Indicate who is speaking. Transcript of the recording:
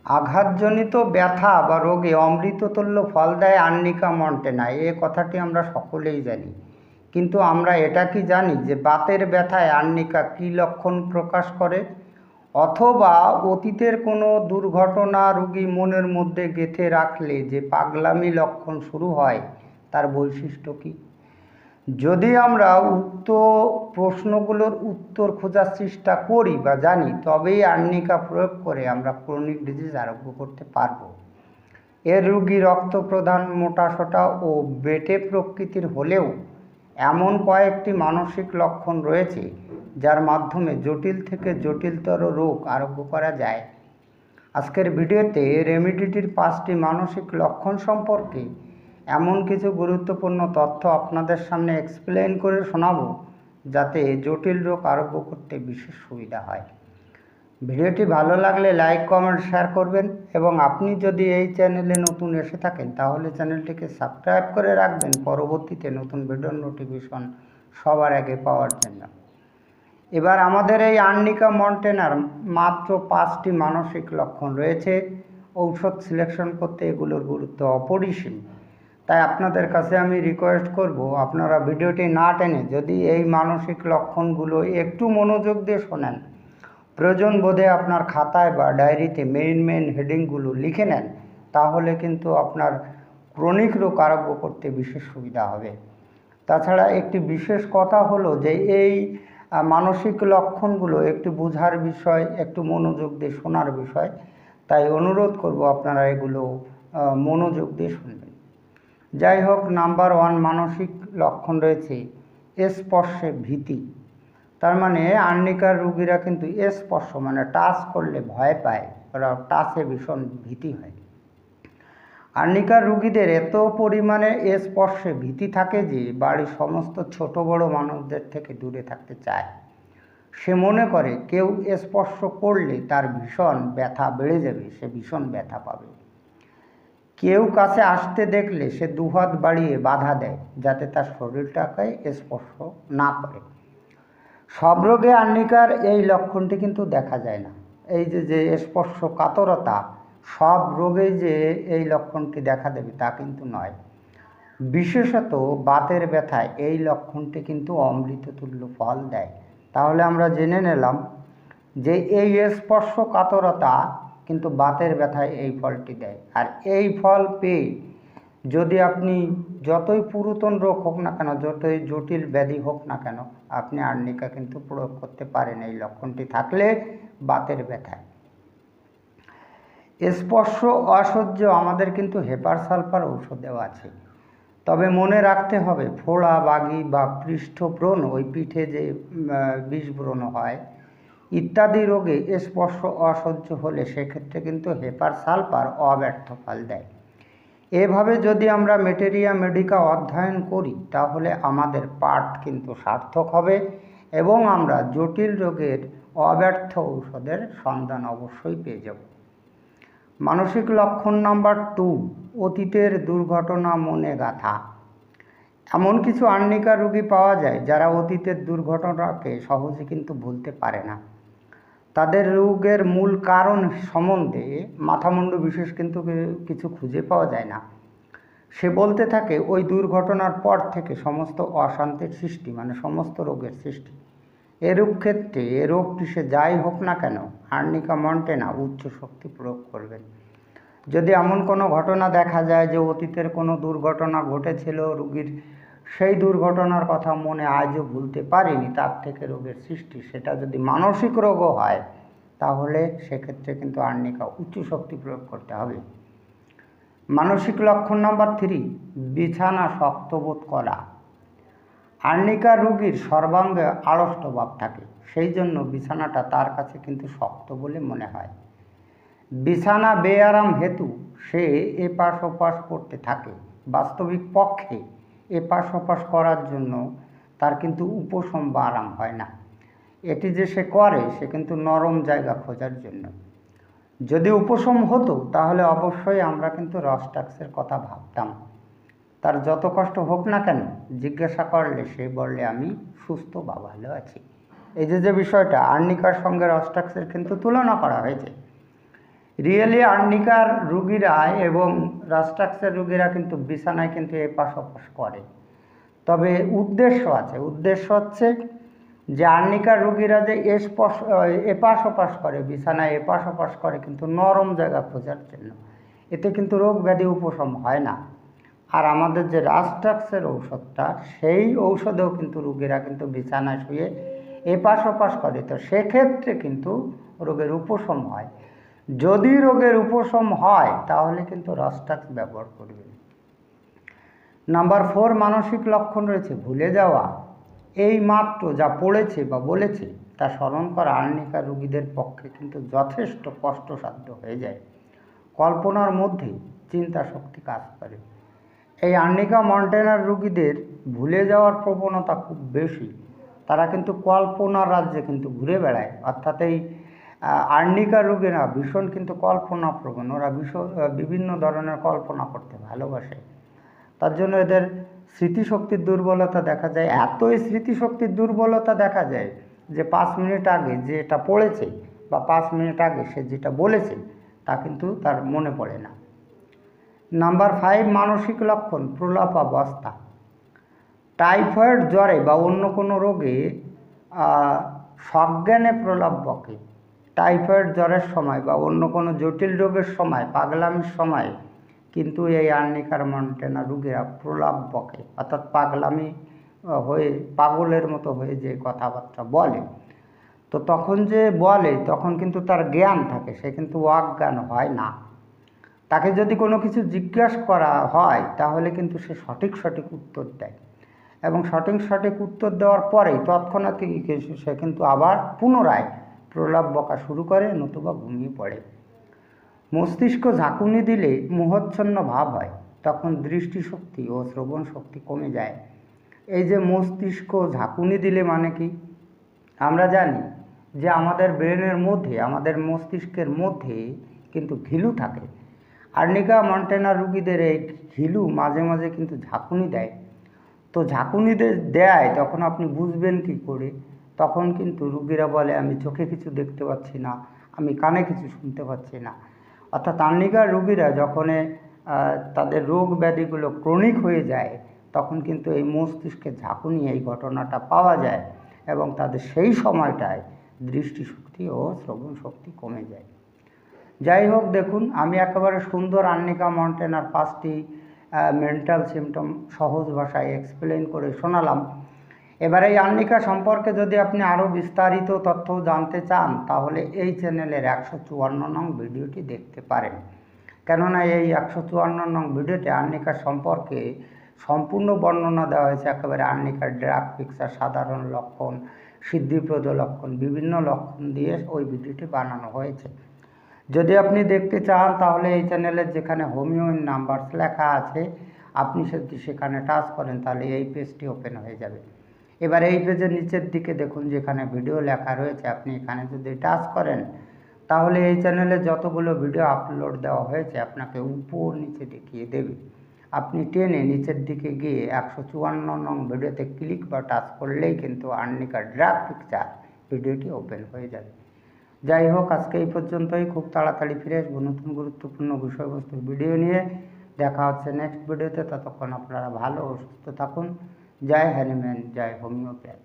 Speaker 1: আঘাতজনিত ব্যথা বা রোগে অমৃততুল্য ফল দেয় আর্নিকা মন্টেনা, এ কথাটি আমরা সকলেই জানি। কিন্তু আমরা এটা কি জানি যে বাতের ব্যথায় আর্নিকা কী লক্ষণ প্রকাশ করে, অথবা অতীতের কোনো দুর্ঘটনা রোগী মনের মধ্যে গেঁথে রাখলে যে পাগলামি লক্ষণ শুরু হয় তার বৈশিষ্ট্য কী? যদি আমরা উক্ত প্রশ্নগুলোর উত্তর খোঁজার চেষ্টা করি বা জানি, তবেই আর্নিকা প্রয়োগ করে আমরা ক্রনিক ডিজিজ আরোগ্য করতে পারব। এর রোগী রক্ত প্রদান, মোটাসোটা ও বেটে প্রকৃতির হলেও এমন কয়েকটি মানসিক লক্ষণ রয়েছে যার মাধ্যমে জটিল থেকে জটিলতর রোগ আরোগ্য করা যায়। আজকের ভিডিওতে রেমিডিটির 5টি মানসিক লক্ষণ সম্পর্কে এমন কিছু গুরুত্বপূর্ণ তথ্য আপনাদের সামনে এক্সপ্লেন করে শোনাবো, যাতে জটিল রোগ আরোগ্য করতে বিশেষ সুবিধা হয়। ভিডিওটি ভালো লাগলে লাইক, কমেন্ট, শেয়ার করবেন এবং আপনি যদি এই চ্যানেলে নতুন এসে থাকেন তাহলে চ্যানেলটিকে সাবস্ক্রাইব করে রাখবেন পরবর্তীতে নতুন ভিডিওর নোটিফিকেশন সবার আগে পাওয়ার জন্য। এবার আমাদের এই আর্নিকা মন্টেনার মাত্র 5টি মানসিক লক্ষণ রয়েছে। ঔষধ সিলেকশন করতে এগুলোর গুরুত্ব অপরিসীম। তাই আপনাদের কাছে আমি রিকোয়েস্ট করব, আপনারা ভিডিওটি না টেনে যদি এই মানসিক লক্ষণগুলো একটু মনোযোগ দিয়ে শোনেন, প্রয়োজন বোধে আপনার খাতায় বা ডায়েরিতে মেইন হেডিংগুলো লিখে নেন, তাহলে কিন্তু আপনার ক্রনিক রোগ আরোগ্য করতে বিশেষ সুবিধা হবে। তাছাড়া একটি বিশেষ কথা হলো যে এই মানসিক লক্ষণগুলো একটু বোঝার বিষয়, একটু মনোযোগ দিয়ে শোনার বিষয়। তাই অনুরোধ করব আপনারা এগুলো মনোযোগ দিয়ে শুনবেন। যাই হোক, নাম্বার 1 মানসিক লক্ষণ রয়েছে স্পর্শে ভীতি। তার মানে আর্নিকার রোগীরা কিন্তু স্পর্শ মানে টাচ করলে ভয় পায়, ওরা টাচে ভীষণ ভীতি হয়। আর্নিকার রোগীদের এত পরিমাণে স্পর্শে ভীতি থাকে যে বাড়ির সমস্ত ছোট বড় মানুষদের থেকে দূরে থাকতে চায়। সে মনে করে কেউ স্পর্শ করলে তার ভীষণ ব্যথা বেড়ে যাবে, সে ভীষণ ব্যথা পাবে। কেউ কাছে আসতে দেখলে সে দুহাত বাড়িয়ে বাধা দেয় যাতে তার শরীরটাকে স্পর্শ না করে। সব রোগে আর্নিকার এই লক্ষণটি কিন্তু দেখা যায় না। এই যে স্পর্শ কাতরতা সব রোগেই যে এই লক্ষণটি দেখা দেবে তা কিন্তু নয়। বিশেষত বাতের ব্যথায় এই লক্ষণটি কিন্তু অমৃততুল্য ফল দেয়। তাহলে আমরা জেনে নিলাম যে এই স্পর্শ কাতরতা কিন্তু বাতের ব্যথায় এই ফলটি দেয়। আর এই ফল পেয়ে যদি আপনি যতই পুরাতন রোগ হোক না কেন, যতই জটিল ব্যাধি হোক না কেন, আপনি আর্নিকা কিন্তু প্রয়োগ করতে পারেন এই লক্ষণটি থাকলে বাতের ব্যথায়। স্পর্শ অসহ্য আমাদের কিন্তু হেপার সালফার ঔষধেও আছে। তবে মনে রাখতে হবে, ফোড়া, বাগি বা পৃষ্ঠব্রণ, ওই পিঠে যে বিষব্রণ হয় ইত্যাদি রোগে স্পর্শ অসহ্য হলে সেক্ষেত্রে কিন্তু হেপার সালফার অব্যর্থ ফল দেয়। এভাবে যদি আমরা ম্যাটেরিয়া মেডিকা অধ্যয়ন করি তাহলে আমাদের পাঠ কিন্তু সার্থক হবে এবং আমরা জটিল রোগের অব্যর্থ ঔষধের সন্ধান অবশ্যই পেয়ে যাব। মানসিক লক্ষণ নাম্বার 2, অতীতের দুর্ঘটনা মনে গাঁথা। এমন কিছু আর্নিকা রোগী পাওয়া যায় যারা অতীতের দুর্ঘটনাকে সহজে কিন্তু ভুলতে পারে না। তাদের রোগের মূল কারণ সম্বন্ধে মাথামুন্ডু বিশেষ কিন্তু কিছু খুঁজে পাওয়া যায় না। সে বলতে থাকে ওই দুর্ঘটনার পর থেকে সমস্ত অশান্তির সৃষ্টি, মানে সমস্ত রোগের সৃষ্টি। এরূপ ক্ষেত্রে রোগটি সে যাই হোক না কেন, আর্নিকা মন্টেনা উচ্চ শক্তি প্রয়োগ করবেন। যদি এমন কোনো ঘটনা দেখা যায় যে অতীতের কোনো দুর্ঘটনা ঘটেছিল, রোগীর সেই দুর্ঘটনার কথা মনে আজও ভুলতে পারেনি, তার থেকে রোগের সৃষ্টি, সেটা যদি মানসিক রোগও হয় তাহলে সেক্ষেত্রে কিন্তু আর্নিকা উচ্চ শক্তি প্রয়োগ করতে হবে। মানসিক লক্ষণ নাম্বার 3, বিছানা শক্তবোধ করা। আর্নিকা রোগীর সর্বাঙ্গে আড়ষ্ট ভাব থাকে, সেই জন্য বিছানাটা তার কাছে কিন্তু শক্ত বলে মনে হয়। বিছানা বেআরাম হেতু সে এপাশ ওপাশ করতে থাকে। বাস্তবিক পক্ষে এপাশ ওপাশ করার জন্য তার কিন্তু উপশম বা আরাম হয় না। এটি যে সে করে সে কিন্তু নরম জায়গা খোঁজার জন্য। যদি উপশম হতো তাহলে অবশ্যই আমরা কিন্তু রসটাক্সের কথা ভাবতাম। তার যত কষ্ট হোক না কেন জিজ্ঞাসা করলে সে বললে আমি সুস্থ বা ভালো আছি। এই যে বিষয়টা আর্নিকার সঙ্গে রসটাক্সের কিন্তু তুলনা করা হয়েছে। রিয়েলি আর্নিকার রুগীরা এবং রাস্টাক্সের রুগীরা কিন্তু বিছানায় কিন্তু এপাশ ওপাশ করে, তবে উদ্দেশ্য আছে। উদ্দেশ্য হচ্ছে যে আর্নিকার রুগীরা যে এপাশ ওপাশ করে, বিছানায় এপাশ ওপাশ করে কিন্তু নরম জায়গা খোঁজার জন্য, এতে কিন্তু রোগ ব্যাধি উপশম হয় না। আর আমাদের যে রাস্টাক্সের ঔষধটা, সেই ঔষধেও কিন্তু রুগীরা কিন্তু বিছানায় শুয়ে এপাশ ওপাশ করে, তো সেক্ষেত্রে কিন্তু রোগের উপশম হয়। যদি রোগের উপশম হয় তাহলে কিন্তু রাস্টাক্স ব্যবহার করবেন। নাম্বার 4, মানসিক লক্ষণ রয়েছে ভুলে যাওয়া। এই মাত্র যা পড়েছে বা বলেছে তা স্মরণ করা আর্নিকা রোগীদের পক্ষে কিন্তু যথেষ্ট কষ্টসাধ্য হয়ে যায়। কল্পনার মধ্যে চিন্তা শক্তি কাজ করে। এই আর্নিকা মন্টেনার রোগীদের ভুলে যাওয়ার প্রবণতা খুব বেশি। তারা কিন্তু কল্পনার রাজ্যে কিন্তু ঘুরে বেড়ায়, অর্থাৎ এই আর্নিকা রোগীরা ভীষণ কিন্তু কল্পনা প্রবণ। ওরা বিভিন্ন ধরনের কল্পনা করতে ভালোবাসে। তার জন্য এদের স্মৃতিশক্তির দুর্বলতা দেখা যায়। এতই স্মৃতিশক্তির দুর্বলতা দেখা যায় যে 5 মিনিট আগে যেটা পড়েছে বা 5 মিনিট আগে সে যেটা বলেছে তা কিন্তু তার মনে পড়ে না। নাম্বার 5, মানসিক লক্ষণ প্রলাপাবস্থা। টাইফয়েড জ্বরে বা অন্য কোনো রোগে সজ্ঞানে প্রলাপ বকে। টাইফয়েড জ্বরের সময় বা অন্য কোনো জটিল রোগের সময়, পাগলামির সময় কিন্তু এই আর্নিকার মন্টেনা রোগীরা প্রলাপ বকে, অর্থাৎ পাগলামি হয়ে পাগলের মতো হয়ে যে কথাবার্তা বলে। তো তখন যে বলে তখন কিন্তু তার জ্ঞান থাকে, সে কিন্তু অজ্ঞান হয় না। তাকে যদি কোনো কিছু জিজ্ঞাসা করা হয় তাহলে কিন্তু সে সঠিক উত্তর দেয়, এবং সঠিক উত্তর দেওয়ার পরেই তৎক্ষণাৎ সে কিন্তু আবার পুনরায় প্রলাপ বকা শুরু করে, নতুবা ঘুমিয়ে পড়ে। মস্তিষ্ক ঝাঁকুনি দিলে মোহচ্ছন্ন ভাব হয়, তখন দৃষ্টিশক্তি ও শ্রবণ শক্তি কমে যায়। এই যে মস্তিষ্ক ঝাঁকুনি দিলে মানে কি, আমরা জানি যে আমাদের ব্রেনের মধ্যে, আমাদের মস্তিষ্কের মধ্যে কিন্তু ঘিলু থাকে। আর্নিকা মন্টেনা রোগীদের এই ঘিলু মাঝে মাঝে কিন্তু ঝাঁকুনি দেয়। তো ঝাঁকুনি দেয় তখন আপনি বুঝবেন কি করে? তখন কিন্তু রুগীরা বলে আমি চোখে কিছু দেখতে পাচ্ছি না, আমি কানে কিছু শুনতে পাচ্ছি না। অর্থাৎ আর্নিকার রুগীরা যখন তাদের রোগ ব্যাধিগুলো ক্রনিক হয়ে যায় তখন কিন্তু এই মস্তিষ্কে ঝাঁকুনি, এই ঘটনাটা পাওয়া যায়, এবং তাদের সেই সময়টায় দৃষ্টিশক্তি ও শ্রবণ শক্তি কমে যায়। যাই হোক, দেখুন আমি একেবারে সুন্দর আর্নিকা মন্টেনার 5টি মেন্টাল সিমটম সহজ ভাষায় এক্সপ্লেন করে শোনালাম। এবার এই আর্নিকা সম্পর্কে যদি আপনি আরও বিস্তারিত তথ্য জানতে চান তাহলে এই চ্যানেলের 154 নং ভিডিওটি দেখতে পারেন। কেননা এই 154 নং ভিডিওতে আর্নিকা সম্পর্কে সম্পূর্ণ বর্ণনা দেওয়া হয়েছে। একেবারে আর্নিকার ড্রাগ পিকচার, সাধারণ লক্ষণ, সিদ্ধিপ্রদ লক্ষণ, বিভিন্ন লক্ষণ দিয়ে ওই ভিডিওটি বানানো হয়েছে। যদি আপনি দেখতে চান তাহলে এই চ্যানেলের যেখানে হোমিও ইন নাম্বারস লেখা আছে আপনি যদি সেখানে টাচ করেন তাহলে এই পেজটি ওপেন হয়ে যাবে। এবার এই পেজের নিচের দিকে দেখুন যেখানে ভিডিও লেখা রয়েছে, আপনি এখানে যদি টাচ করেন তাহলে এই চ্যানেলে যতগুলো ভিডিও আপলোড দেওয়া হয়েছে আপনাকে উপর নিচে দেখিয়ে দেবে। আপনি টেনে নিচের দিকে গিয়ে 154 নং ভিডিওতে ক্লিক বা টাচ করলেই কিন্তু আর্নিকা ড্রাগ পিকচার ভিডিওটি ওপেন হয়ে যাবে। যাই হোক, আজকে এই পর্যন্তই। খুব তাড়াতাড়ি ফিরে আসবো নতুন গুরুত্বপূর্ণ বিষয়বস্তুর ভিডিও নিয়ে। দেখা হচ্ছে নেক্সট ভিডিওতে। ততক্ষণ আপনারা ভালো ও সুস্থ থাকুন। জয় হ্যানিম্যান, জয় হোমিওপ্যাথ।